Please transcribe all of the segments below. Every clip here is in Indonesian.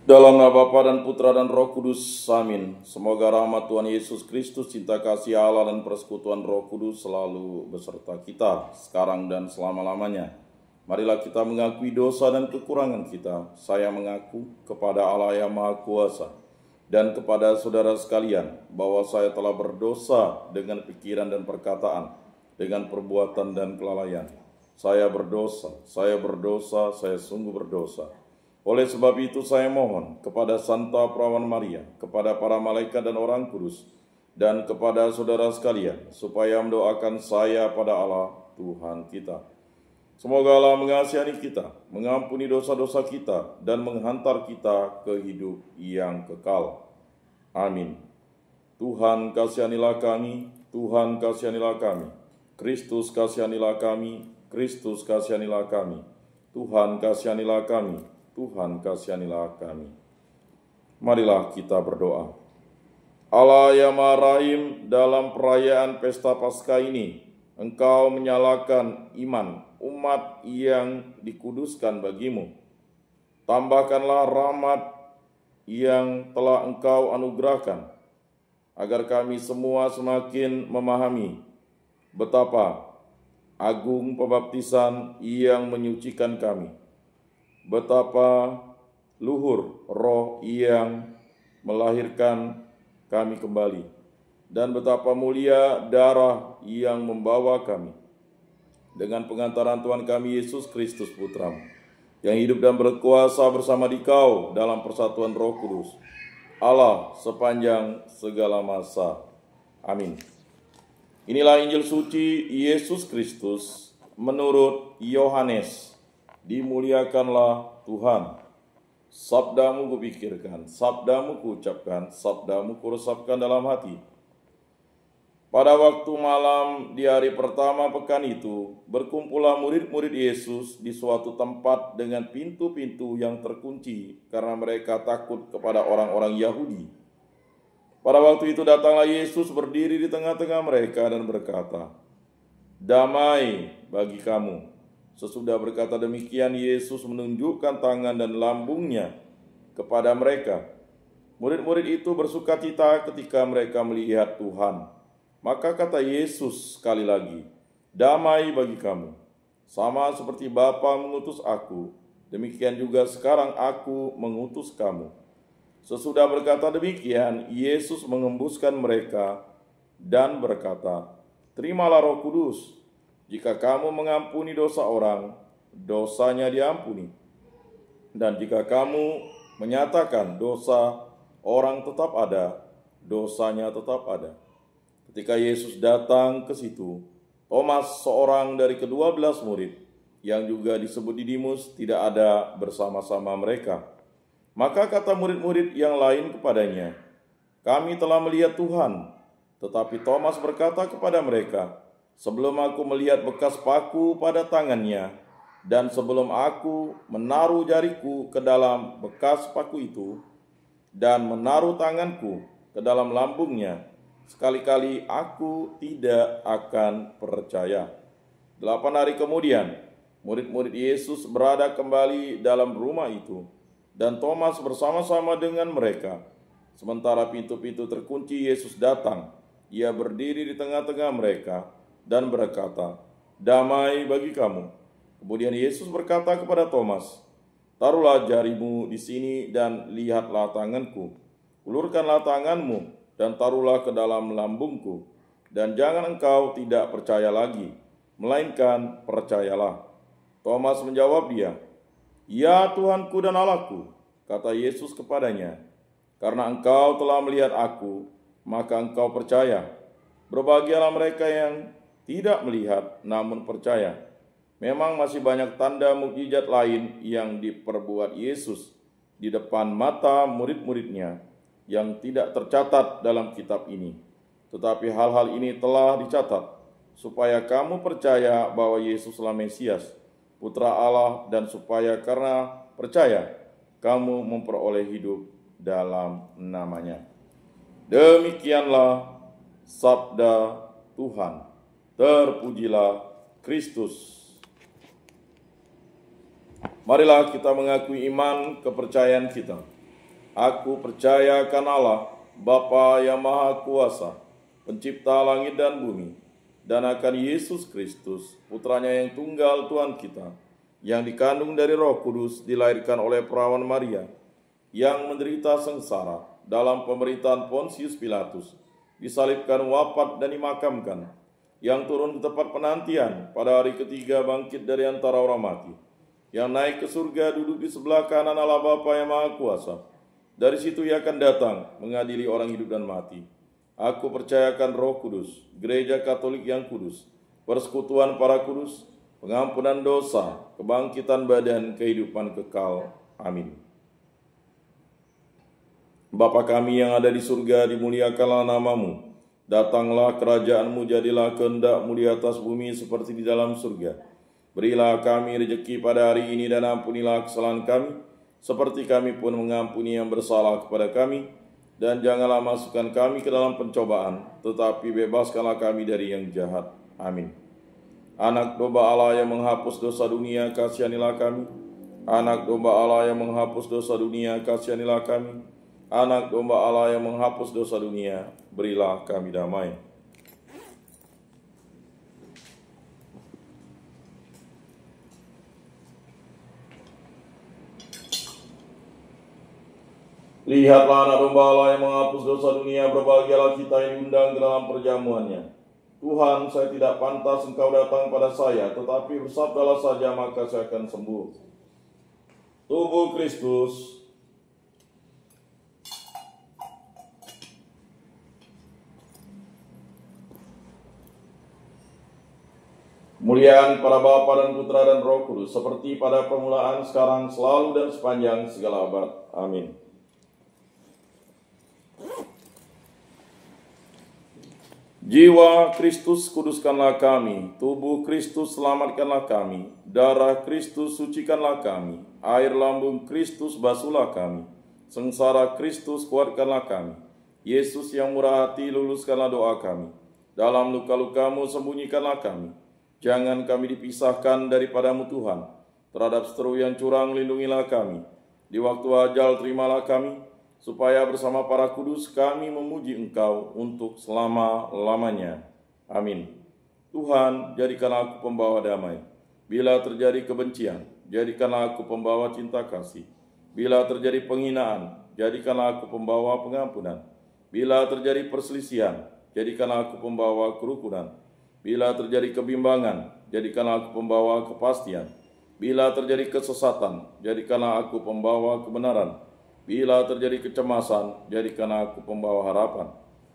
Dalam nama Bapa dan Putra dan Roh Kudus, amin. Semoga rahmat Tuhan Yesus Kristus, cinta kasih Allah dan persekutuan Roh Kudus selalu beserta kita, sekarang dan selama-lamanya. Marilah kita mengakui dosa dan kekurangan kita. Saya mengaku kepada Allah yang Maha Kuasa dan kepada saudara sekalian bahwa saya telah berdosa dengan pikiran dan perkataan, dengan perbuatan dan kelalaian. Saya berdosa, saya sungguh berdosa. Oleh sebab itu saya mohon kepada Santa Perawan Maria, kepada para malaikat dan orang kudus, dan kepada saudara sekalian, supaya mendoakan saya pada Allah Tuhan kita. Semoga Allah mengasihani kita, mengampuni dosa-dosa kita, dan menghantar kita ke hidup yang kekal. Amin. Tuhan kasihanilah kami, Tuhan kasihanilah kami. Kristus kasihanilah kami, Kristus kasihanilah kami. Tuhan kasihanilah kami, Tuhan kasihanilah kami. Marilah kita berdoa. Allah yang Maha Rahim, dalam perayaan pesta Paskah ini, Engkau menyalakan iman umat yang dikuduskan bagimu. Tambahkanlah rahmat yang telah Engkau anugerahkan, agar kami semua semakin memahami betapa agung pembaptisan yang menyucikan kami, betapa luhur roh yang melahirkan kami kembali, dan betapa mulia darah yang membawa kami dengan pengantaran Tuhan kami Yesus Kristus Putra-Mu, yang hidup dan berkuasa bersama Dikau dalam persatuan Roh Kudus, Allah sepanjang segala masa. Amin. Inilah Injil suci Yesus Kristus menurut Yohanes. Dimuliakanlah Tuhan. Sabdamu kupikirkan, sabdamu kuucapkan, sabdamu kuresapkan dalam hati. Pada waktu malam di hari pertama pekan itu, berkumpullah murid-murid Yesus di suatu tempat dengan pintu-pintu yang terkunci, karena mereka takut kepada orang-orang Yahudi. Pada waktu itu datanglah Yesus berdiri di tengah-tengah mereka dan berkata, "Damai bagi kamu." Sesudah berkata demikian, Yesus menunjukkan tangan dan lambungnya kepada mereka. Murid-murid itu bersukacita ketika mereka melihat Tuhan. Maka kata Yesus sekali lagi, "Damai bagi kamu. Sama seperti Bapa mengutus aku, demikian juga sekarang aku mengutus kamu." Sesudah berkata demikian, Yesus mengembuskan mereka dan berkata, "Terimalah Roh Kudus. Jika kamu mengampuni dosa orang, dosanya diampuni. Dan jika kamu menyatakan dosa orang tetap ada, dosanya tetap ada." Ketika Yesus datang ke situ, Thomas, seorang dari ke-12 murid, yang juga disebut Didimus, tidak ada bersama-sama mereka. Maka kata murid-murid yang lain kepadanya, "Kami telah melihat Tuhan." Tetapi Thomas berkata kepada mereka, "Sebelum aku melihat bekas paku pada tangannya, dan sebelum aku menaruh jariku ke dalam bekas paku itu, dan menaruh tanganku ke dalam lambungnya, sekali-kali aku tidak akan percaya." 8 hari kemudian, murid-murid Yesus berada kembali dalam rumah itu, dan Thomas bersama-sama dengan mereka. Sementara pintu-pintu terkunci, Yesus datang. Ia berdiri di tengah-tengah mereka dan berkata, "Damai bagi kamu." Kemudian Yesus berkata kepada Thomas, "Taruhlah jarimu di sini dan lihatlah tanganku. Ulurkanlah tanganmu dan taruhlah ke dalam lambungku. Dan jangan engkau tidak percaya lagi, melainkan percayalah." Thomas menjawab dia, "Ya Tuhanku dan Allahku." Kata Yesus kepadanya, "Karena engkau telah melihat aku, maka engkau percaya. Berbahagialah mereka yang tidak melihat namun percaya." Memang masih banyak tanda mukjizat lain yang diperbuat Yesus di depan mata murid-muridnya yang tidak tercatat dalam kitab ini. Tetapi hal-hal ini telah dicatat supaya kamu percaya bahwa Yesuslah Mesias, Putra Allah, dan supaya karena percaya kamu memperoleh hidup dalam namanya. Demikianlah sabda Tuhan. Terpujilah Kristus. Marilah kita mengakui iman kepercayaan kita. Aku percaya akan Allah, Bapa yang Maha Kuasa, pencipta langit dan bumi, dan akan Yesus Kristus, putranya yang tunggal Tuhan kita, yang dikandung dari Roh Kudus, dilahirkan oleh perawan Maria, yang menderita sengsara dalam pemerintahan Pontius Pilatus, disalibkan, wafat, dan dimakamkan, yang turun ke tempat penantian, pada hari ketiga bangkit dari antara orang mati, yang naik ke surga, duduk di sebelah kanan Allah Bapa yang Maha Kuasa. Dari situ ia akan datang mengadili orang hidup dan mati. Aku percayakan Roh Kudus, Gereja Katolik yang kudus, persekutuan para kudus, pengampunan dosa, kebangkitan badan, kehidupan kekal. Amin. Bapa kami yang ada di surga, dimuliakanlah namamu. Datanglah kerajaan-Mu, jadilah kehendak-Mu di atas bumi seperti di dalam surga. Berilah kami rejeki pada hari ini, dan ampunilah kesalahan kami, seperti kami pun mengampuni yang bersalah kepada kami. Dan janganlah masukkan kami ke dalam pencobaan, tetapi bebaskanlah kami dari yang jahat. Amin. Anak domba Allah yang menghapus dosa dunia, kasihanilah kami. Anak domba Allah yang menghapus dosa dunia, kasihanilah kami. Anak domba Allah yang menghapus dosa dunia, berilah kami damai. Lihatlah anak domba Allah yang menghapus dosa dunia, berbahagialah kita yang diundang ke dalam perjamuannya. Tuhan, saya tidak pantas Engkau datang pada saya, tetapi bersabdalah saja maka saya akan sembuh. Tubuh Kristus. Kemuliaan pada Bapa dan Putra dan Roh Kudus, seperti pada permulaan, sekarang, selalu, dan sepanjang segala abad. Amin. Jiwa Kristus kuduskanlah kami, tubuh Kristus selamatkanlah kami, darah Kristus sucikanlah kami, air lambung Kristus basuhlah kami, sengsara Kristus kuatkanlah kami, Yesus yang murah hati luluskanlah doa kami, dalam luka-lukamu sembunyikanlah kami, jangan kami dipisahkan daripadamu Tuhan, terhadap seteru yang curang lindungilah kami, di waktu ajal terimalah kami, supaya bersama para kudus kami memuji Engkau untuk selama-lamanya. Amin. Tuhan, jadikanlah aku pembawa damai. Bila terjadi kebencian, jadikanlah aku pembawa cinta kasih. Bila terjadi penghinaan, jadikanlah aku pembawa pengampunan. Bila terjadi perselisihan, jadikanlah aku pembawa kerukunan. Bila terjadi kebimbangan, jadikanlah aku pembawa kepastian. Bila terjadi kesesatan, jadikanlah aku pembawa kebenaran. Bila terjadi kecemasan, jadikanlah aku pembawa harapan.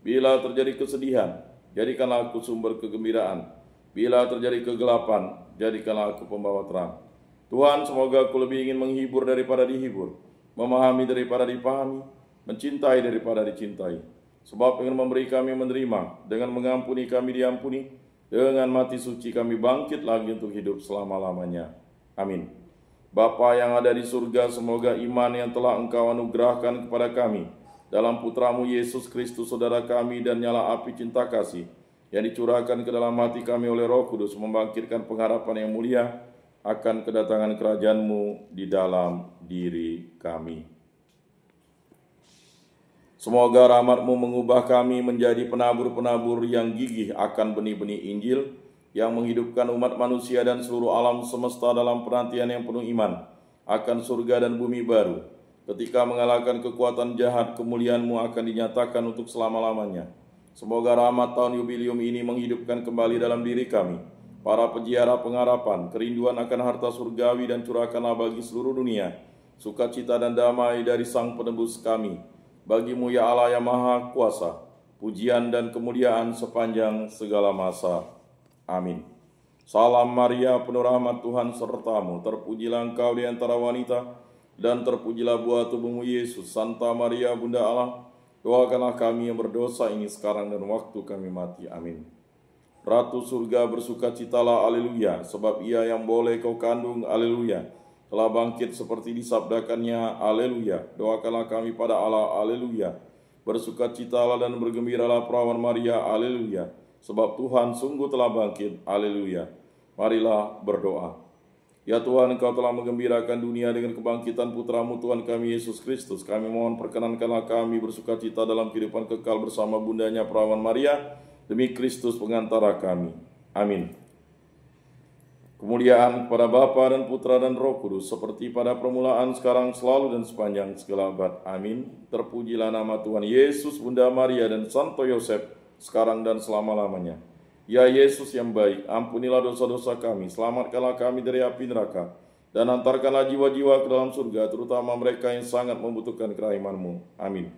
Bila terjadi kesedihan, jadikanlah aku sumber kegembiraan. Bila terjadi kegelapan, jadikanlah aku pembawa terang. Tuhan, semoga aku lebih ingin menghibur daripada dihibur, memahami daripada dipahami, mencintai daripada dicintai. Sebab ingin memberi kami menerima, dengan mengampuni kami diampuni, dengan mati suci kami bangkit lagi untuk hidup selama-lamanya. Amin. Bapa yang ada di surga, semoga iman yang telah Engkau anugerahkan kepada kami dalam Putramu Yesus Kristus, saudara kami, dan nyala api cinta kasih yang dicurahkan ke dalam hati kami oleh Roh Kudus, membangkitkan pengharapan yang mulia akan kedatangan kerajaan-Mu di dalam diri kami. Semoga rahmat-Mu mengubah kami menjadi penabur-penabur yang gigih akan benih-benih Injil, yang menghidupkan umat manusia dan seluruh alam semesta dalam penantian yang penuh iman akan surga dan bumi baru. Ketika mengalahkan kekuatan jahat, kemuliaan-Mu akan dinyatakan untuk selama-lamanya. Semoga rahmat tahun jubilium ini menghidupkan kembali dalam diri kami para peziarah pengharapan, kerinduan akan harta surgawi, dan curahkanlah bagi seluruh dunia sukacita dan damai dari Sang Penebus kami. Bagi-Mu ya Allah yang Maha Kuasa, pujian dan kemuliaan sepanjang segala masa. Amin. Salam Maria, penuh rahmat Tuhan sertamu, terpujilah engkau di antara wanita, dan terpujilah buah tubuhmu Yesus. Santa Maria, Bunda Allah, doakanlah kami yang berdosa ini sekarang dan waktu kami mati. Amin. Ratu surga bersukacitalah, aleluya, sebab ia yang boleh kau kandung, aleluya, telah bangkit seperti disabdakannya, aleluya. Doakanlah kami pada Allah, aleluya. Bersukacitalah dan bergembiralah perawan Maria, aleluya, sebab Tuhan sungguh telah bangkit, aleluya. Marilah berdoa. Ya Tuhan, Engkau telah menggembirakan dunia dengan kebangkitan Putra-Mu Tuhan kami Yesus Kristus. Kami mohon perkenankanlah kami bersuka cita dalam kehidupan kekal bersama bundanya Perawan Maria, demi Kristus pengantara kami. Amin. Kemuliaan kepada Bapa dan Putra dan Roh Kudus, seperti pada permulaan, sekarang, selalu, dan sepanjang segala abad. Amin. Terpujilah nama Tuhan Yesus, Bunda Maria, dan Santo Yosef, sekarang dan selama-lamanya. Ya Yesus yang baik, ampunilah dosa-dosa kami, selamatkanlah kami dari api neraka, dan antarkanlah jiwa-jiwa ke dalam surga, terutama mereka yang sangat membutuhkan kerahiman-Mu. Amin.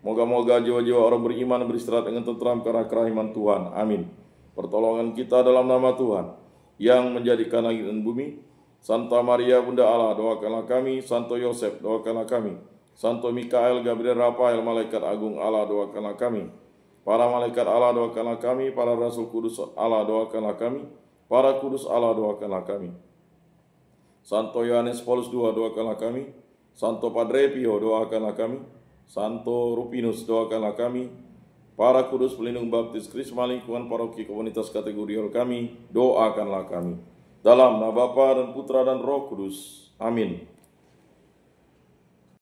Moga-moga jiwa-jiwa orang beriman beristirahat dengan tentram karena kerahiman Tuhan. Amin. Pertolongan kita dalam nama Tuhan, yang menjadikan langit dan bumi. Santa Maria Bunda Allah, doakanlah kami. Santo Yosef, doakanlah kami. Santo Mikael, Gabriel, Rafael, malaikat agung Allah, doakanlah kami. Para malaikat Allah, doakanlah kami. Para rasul kudus Allah, doakanlah kami. Para kudus Allah, doakanlah kami. Santo Yohanes Paulus II, doakanlah kami. Santo Padre Pio, doakanlah kami. Santo Rupinus, doakanlah kami. Para kudus pelindung baptis Krisma lingkungan paroki komunitas kategorial kami, doakanlah kami. Dalam nama Bapa dan Putra dan Roh Kudus. Amin.